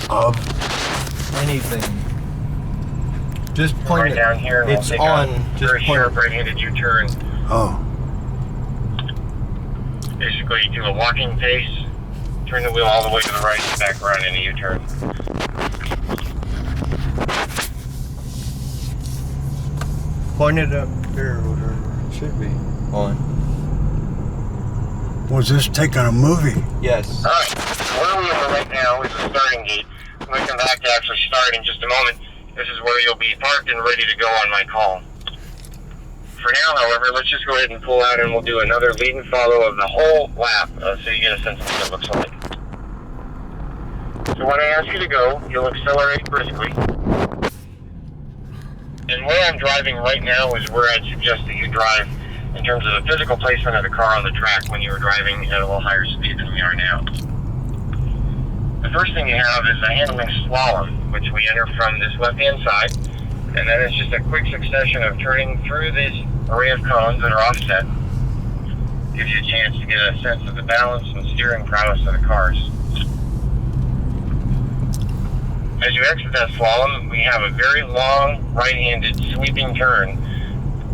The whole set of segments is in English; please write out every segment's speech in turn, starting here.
of anything. Just point right it down here. And it's we'll on. Just very point sharp it. right-handed U-turn. Oh. Basically, do a walking pace, turn the wheel all the way to the right, and back around in a U-turn. Point it up there, whatever it should be on. Was this taking a movie? Yes. All right. Where we are right now is the starting gate. I'm going to come back to actually start in just a moment. This is where you'll be parked and ready to go on my call. For now, however, let's just go ahead and pull out and we'll do another lead and follow of the whole lap so you get a sense of what it looks like. So when I ask you to go, you'll accelerate briskly. And where I'm driving right now is where I'd suggest that you drive in terms of the physical placement of the car on the track when you were driving at a little higher speed than we are now. The first thing you have is a handling slalom, which we enter from this left-hand side, and then it's just a quick succession of turning through this array of cones that are offset. Gives you a chance to get a sense of the balance and steering prowess of the cars. As you exit that slalom, we have a very long right-handed sweeping turn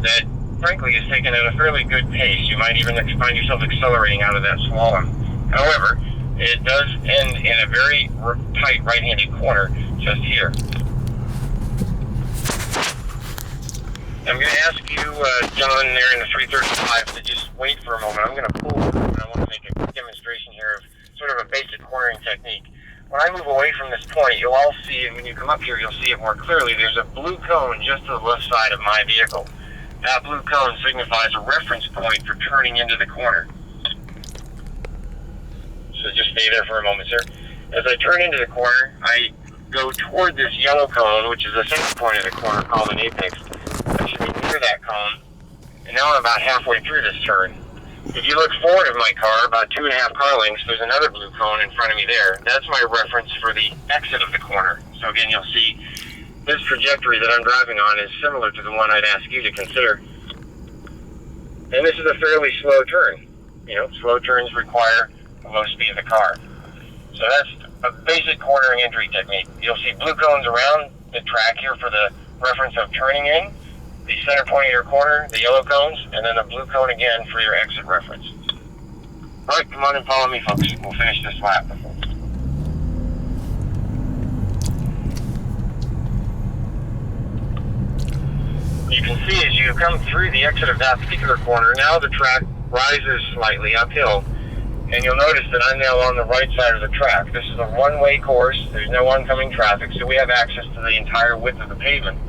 that frankly is taken at a fairly good pace. You might even find yourself accelerating out of that slalom. However, it does end in a very tight right-handed corner just here. I'm going to ask you, gentlemen there in the 335, to just wait for a moment. I'm going to pull through and I want to make a demonstration here of sort of a basic cornering technique. When I move away from this point, you'll all see, and when you come up here, you'll see it more clearly. There's a blue cone just to the left side of my vehicle. That blue cone signifies a reference point for turning into the corner. So just stay there for a moment, sir. As I turn into the corner, I go toward this yellow cone, which is the center point of the corner called an apex. I should be near that cone, and now I'm about halfway through this turn. If you look forward of my car, about 2.5 car lengths, there's another blue cone in front of me there. That's my reference for the exit of the corner. So again, you'll see this trajectory that I'm driving on is similar to the one I'd ask you to consider. And this is a fairly slow turn. You know, slow turns require the low speed of the car. So that's a basic cornering entry technique. You'll see blue cones around the track here for the reference of turning in, the center point of your corner, the yellow cones, and then a blue cone again for your exit reference. All right, come on and follow me, folks. We'll finish this lap. You can see as you come through the exit of that particular corner, now the track rises slightly uphill. And you'll notice that I'm now on the right side of the track. This is a one-way course. There's no oncoming traffic, so we have access to the entire width of the pavement.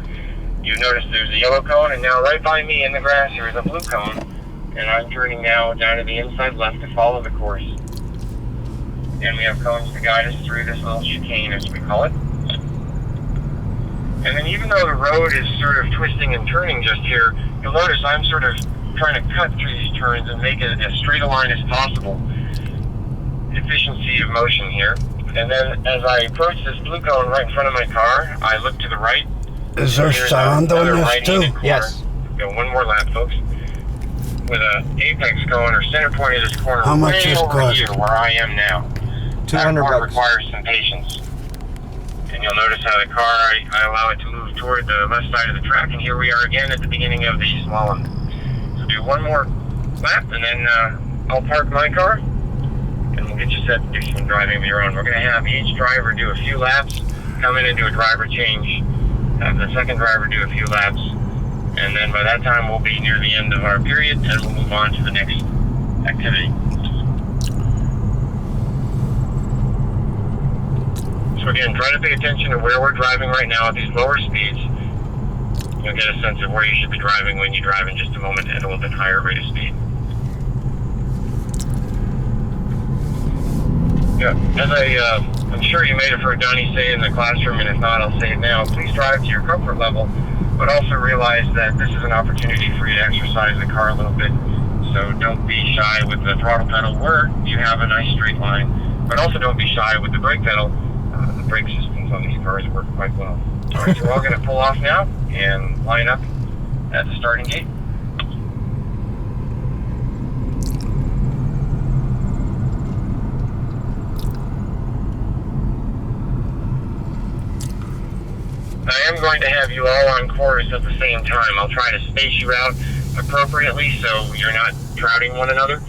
You notice there's a yellow cone, and now right by me in the grass here is a blue cone. And I'm turning now down to the inside left to follow the course. And we have cones to guide us through this little chicane, as we call it. And then even though the road is sort of twisting and turning just here, you'll notice I'm sort of trying to cut through these turns and make it as straight a line as possible. Efficiency of motion here. And then as I approach this blue cone right in front of my car, I look to the right. Is there sound on this too? Yes. Go one more lap, folks. With an apex cone or center point of this corner How much way is over cost? here where I am now. That $200 corner bucks. requires some patience. And you'll notice how the car, I allow it to move toward the left side of the track, and here we are again at the beginning of the slalom. So do one more lap, and then I'll park my car, and we'll get you set to do some driving of your own. We're going to have each driver do a few laps, come in and do a driver change, have the second driver do a few laps, and then by that time we'll be near the end of our period, and we'll move on to the next activity. So again, try to pay attention to where we're driving right now at these lower speeds. You'll get a sense of where you should be driving when you drive in just a moment at a little bit higher rate of speed. Yeah, as I'm sure you may have heard Donnie say in the classroom, and if not, I'll say it now. Please drive to your comfort level, but also realize that this is an opportunity for you to exercise the car a little bit. So don't be shy with the throttle pedal where you have a nice straight line, but also don't be shy with the brake pedal. The brake systems on these cars work quite well. All right, so we're all going to pull off now and line up at the starting gate. I am going to have you all on course at the same time. I'll try to space you out appropriately so you're not crowding one another.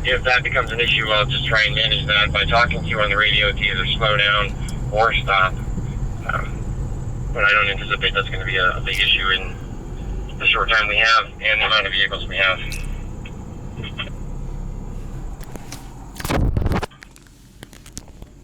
If that becomes an issue, I'll just try and manage that by talking to you on the radio to either slow down or stop. But I don't anticipate that's going to be a big issue in the short time we have and the amount of vehicles we have.